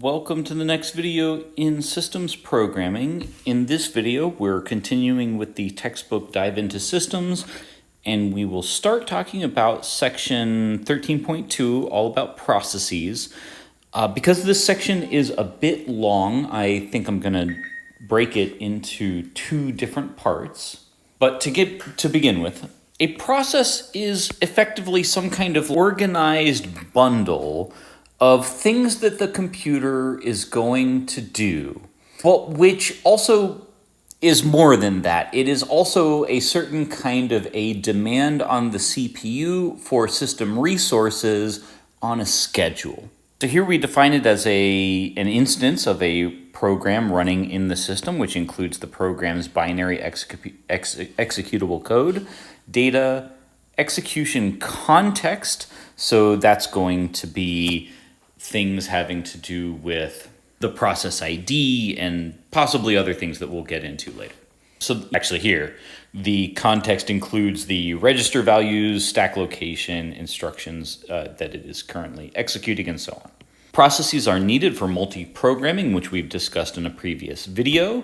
Welcome to the next video in systems programming. In this video, we're continuing with the textbook Dive into Systems, and we will start talking about section 13.2, all about processes. Because this section is a bit long, I think I'm going to break it into two different parts. But to begin with, a process is effectively some kind of organized bundle of things that the computer is going to do, but which also is more than that. It is also a certain kind of a demand on the CPU for system resources on a schedule. So here we define it as an instance of a program running in the system, which includes the program's binary executable code, data, execution context, so that's going to be things having to do with the process ID and possibly other things that we'll get into later. So actually here, the context includes the register values, stack location, instructions that it is currently executing, and so on. Processes are needed for multi-programming, which we've discussed in a previous video.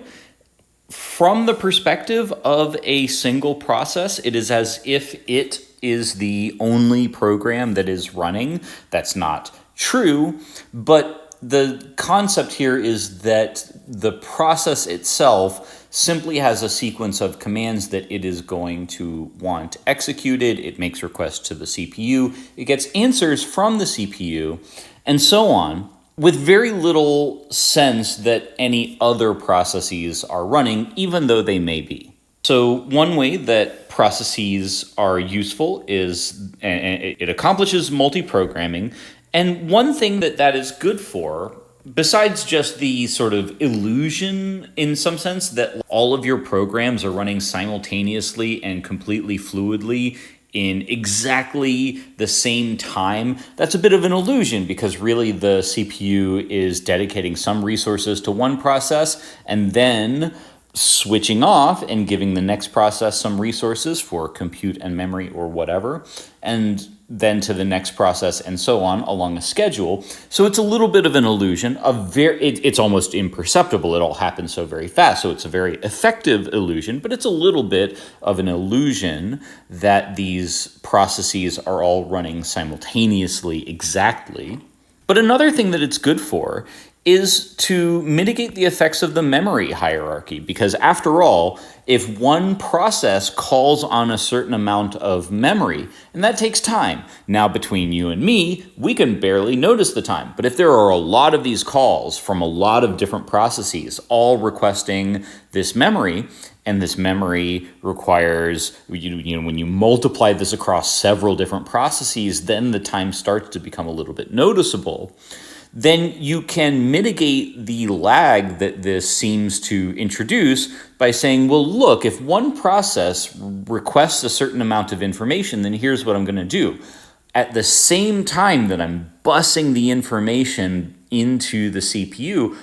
From the perspective of a single process, it is as if it is the only program that is running. That's not true, but the concept here is that the process itself simply has a sequence of commands that it is going to want executed. It makes requests to the CPU. It gets answers from the CPU, and so on, with very little sense that any other processes are running, even though they may be. So one way that processes are useful is it accomplishes multi-programming. And one thing that is good for, besides just the sort of illusion in some sense that all of your programs are running simultaneously and completely fluidly in exactly the same time, that's a bit of an illusion because really the CPU is dedicating some resources to one process and then switching off and giving the next process some resources for compute and memory or whatever, and then to the next process and so on along a schedule. So it's a little bit of an illusion. It's almost imperceptible. It all happens so very fast. So it's a very effective illusion, but it's a little bit of an illusion that these processes are all running simultaneously exactly. But another thing that it's good for is to mitigate the effects of the memory hierarchy, because after all, if one process calls on a certain amount of memory, and that takes time. Now between you and me, we can barely notice the time. But if there are a lot of these calls from a lot of different processes, all requesting this memory, and this memory requires, when you multiply this across several different processes, then the time starts to become a little bit noticeable. Then you can mitigate the lag that this seems to introduce by saying, well, look, if one process requests a certain amount of information, then here's what I'm going to do. At the same time that I'm busing the information into the CPU,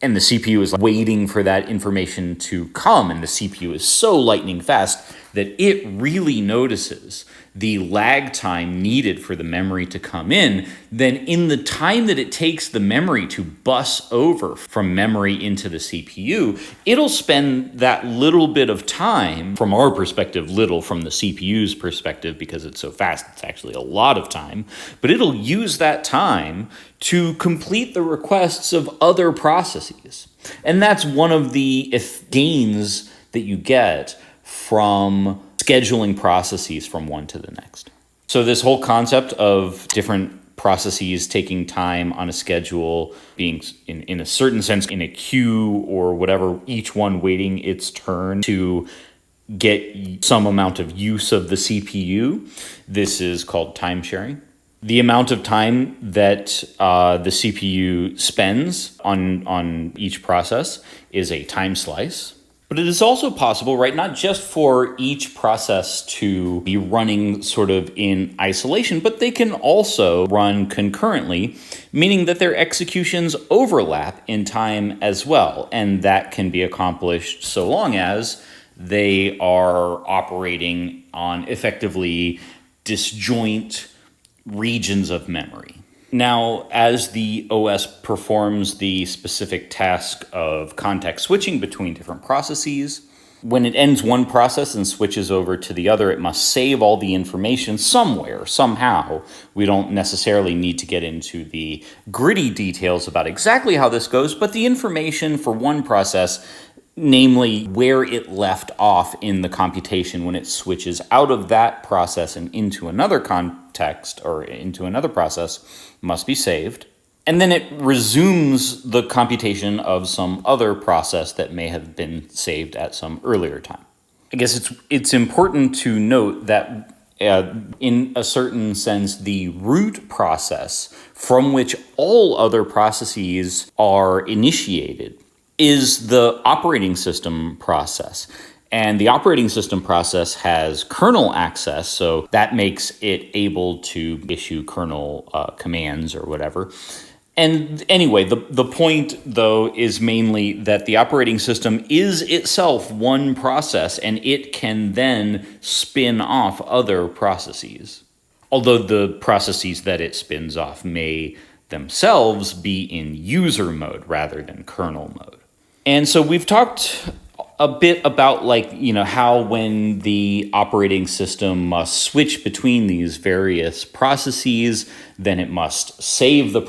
and the CPU is waiting for that information to come, and the CPU is so lightning fast that it really notices the lag time needed for the memory to come in, then in the time that it takes the memory to bus over from memory into the CPU, it'll spend that little bit of time, from our perspective, little from the CPU's perspective, because it's so fast, it's actually a lot of time, but it'll use that time to complete the requests of other processes. And that's one of the gains that you get from scheduling processes from one to the next. So this whole concept of different processes taking time on a schedule, being in a certain sense in a queue or whatever, each one waiting its turn to get some amount of use of the CPU, this is called time sharing. The amount of time that the CPU spends on each process is a time slice. But it is also possible, right, not just for each process to be running sort of in isolation, but they can also run concurrently, meaning that their executions overlap in time as well. And that can be accomplished so long as they are operating on effectively disjoint regions of memory. Now, as the OS performs the specific task of context switching between different processes, when it ends one process and switches over to the other, it must save all the information somewhere, somehow. We don't necessarily need to get into the gritty details about exactly how this goes, but the information for one process, namely where it left off in the computation when it switches out of that process and into another context or into another process, must be saved. And then it resumes the computation of some other process that may have been saved at some earlier time. I guess it's important to note that in a certain sense, the root process from which all other processes are initiated is the operating system process. And the operating system process has kernel access, so that makes it able to issue kernel commands or whatever. And anyway, the point, though, is mainly that the operating system is itself one process, and it can then spin off other processes. Although the processes that it spins off may themselves be in user mode rather than kernel mode. And so we've talked a bit about how when the operating system must switch between these various processes, then it must save the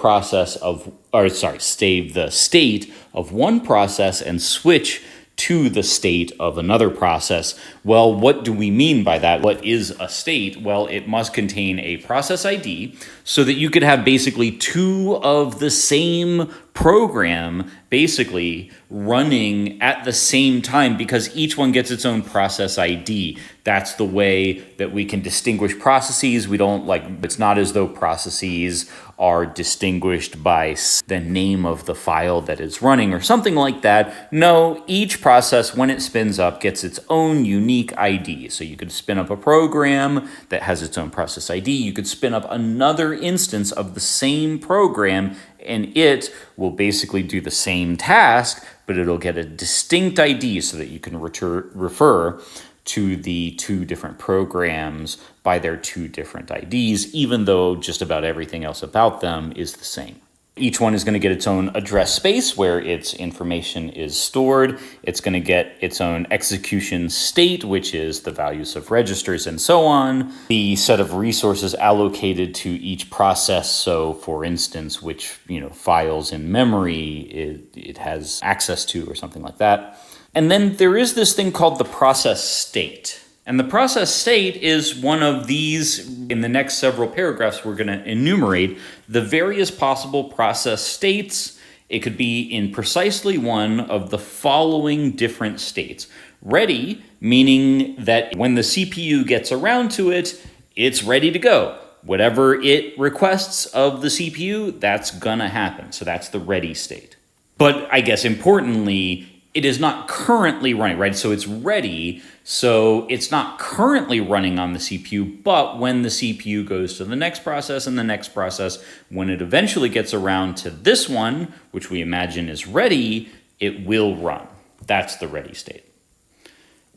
save the state of one process and switch to the state of another process. Well, what do we mean by that? What is a state? Well, it must contain a process ID so that you could have basically two of the same program basically running at the same time because each one gets its own process ID. That's the way that we can distinguish processes. It's not as though processes are distinguished by the name of the file that is running or something like that. No, each process, when it spins up, gets its own unique ID. So you could spin up a program that has its own process ID. You could spin up another instance of the same program, and it will basically do the same task, but it'll get a distinct ID so that you can refer to the two different programs by their two different IDs, even though just about everything else about them is the same. Each one is going to get its own address space where its information is stored. It's going to get its own execution state, which is the values of registers and so on. The set of resources allocated to each process. So for instance, which files in memory it has access to or something like that. And then there is this thing called the process state. And the process state is one of these, in the next several paragraphs, we're going to enumerate the various possible process states. It could be in precisely one of the following different states. Ready, meaning that when the CPU gets around to it, it's ready to go. Whatever it requests of the CPU, that's going to happen. So that's the ready state. But I guess importantly, it is not currently running, right? So it's ready, so it's not currently running on the CPU, but when the CPU goes to the next process and the next process, when it eventually gets around to this one, which we imagine is ready, it will run. That's the ready state.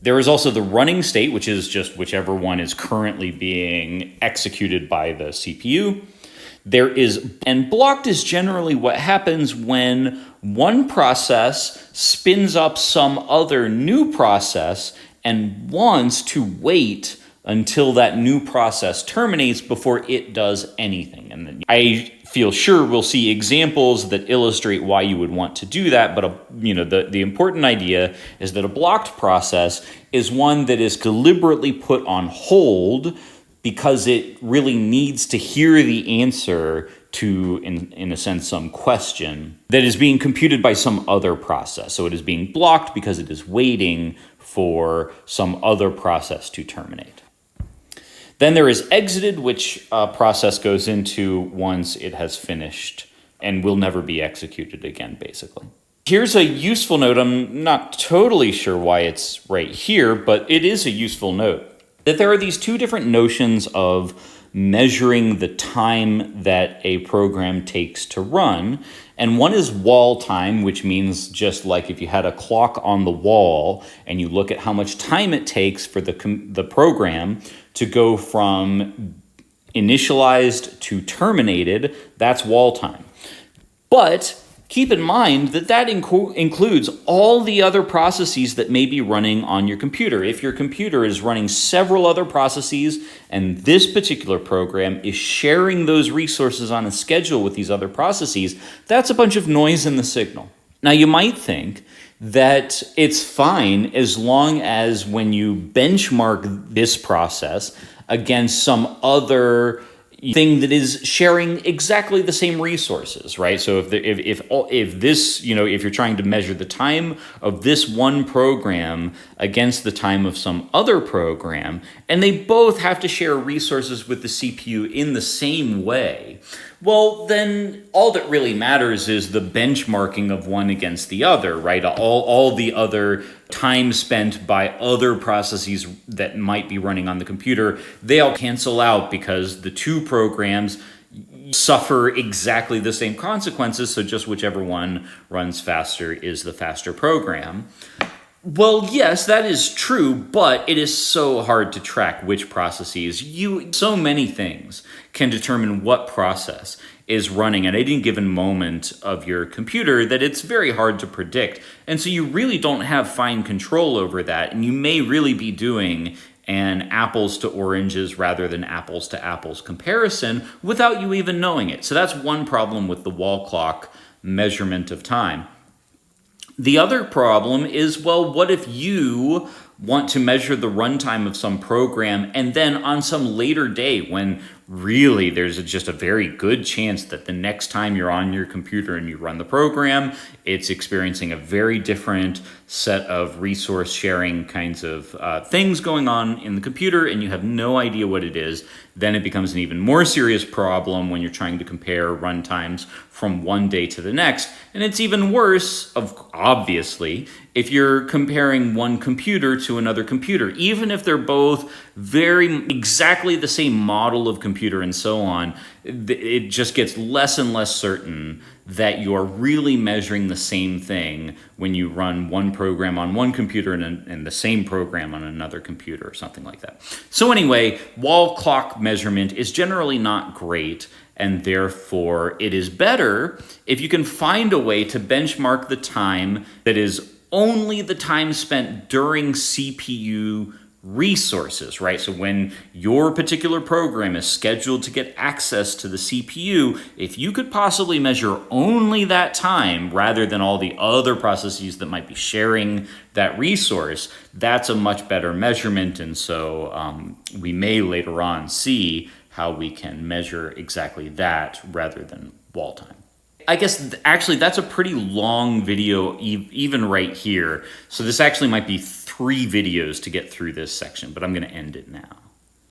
There is also the running state, which is just whichever one is currently being executed by the CPU. And blocked is generally what happens when one process spins up some other new process and wants to wait until that new process terminates before it does anything. And then I feel sure we'll see examples that illustrate why you would want to do that, but the important idea is that a blocked process is one that is deliberately put on hold because it really needs to hear the answer to, in a sense, some question that is being computed by some other process. So it is being blocked because it is waiting for some other process to terminate. Then there is exited, which a process goes into once it has finished and will never be executed again, basically. Here's a useful note. I'm not totally sure why it's right here, but it is a useful note. That there are these two different notions of measuring the time that a program takes to run. And one is wall time, which means just like if you had a clock on the wall and you look at how much time it takes for the program to go from initialized to terminated, that's wall time. But keep in mind that that includes all the other processes that may be running on your computer. If your computer is running several other processes and this particular program is sharing those resources on a schedule with these other processes, that's a bunch of noise in the signal. Now, you might think that it's fine as long as when you benchmark this process against some other thing that is sharing exactly the same resources, right? So if this, if you're trying to measure the time of this one program against the time of some other program, and they both have to share resources with the CPU in the same way, well, then all that really matters is the benchmarking of one against the other, right? All the other time spent by other processes that might be running on the computer, they all cancel out because the two programs suffer exactly the same consequences, so just whichever one runs faster is the faster program. Well, yes, that is true, but it is so hard to track which processes. So many things can determine what process is running at any given moment of your computer that it's very hard to predict. And so you really don't have fine control over that, and you may really be doing an apples to oranges rather than apples to apples comparison without you even knowing it. So that's one problem with the wall clock measurement of time. The other problem is, well, what if you want to measure the runtime of some program and then on some later day when really there's just a very good chance that the next time you're on your computer and you run the program, it's experiencing a very different set of resource sharing kinds of things going on in the computer and you have no idea what it is, then it becomes an even more serious problem when you're trying to compare runtimes from one day to the next. And it's even worse, obviously, if you're comparing one computer to another computer, even if they're both exactly the same model of computer and so on, it just gets less and less certain that you're really measuring the same thing when you run one program on one computer and the same program on another computer or something like that. So anyway, wall clock measurement is generally not great, and therefore it is better if you can find a way to benchmark the time that is only the time spent during CPU resources, right? So when your particular program is scheduled to get access to the CPU, if you could possibly measure only that time rather than all the other processes that might be sharing that resource, that's a much better measurement. And so we may later on see how we can measure exactly that rather than wall time. I guess actually that's a pretty long video even right here. So this actually might be 3 videos to get through this section, but I'm going to end it now.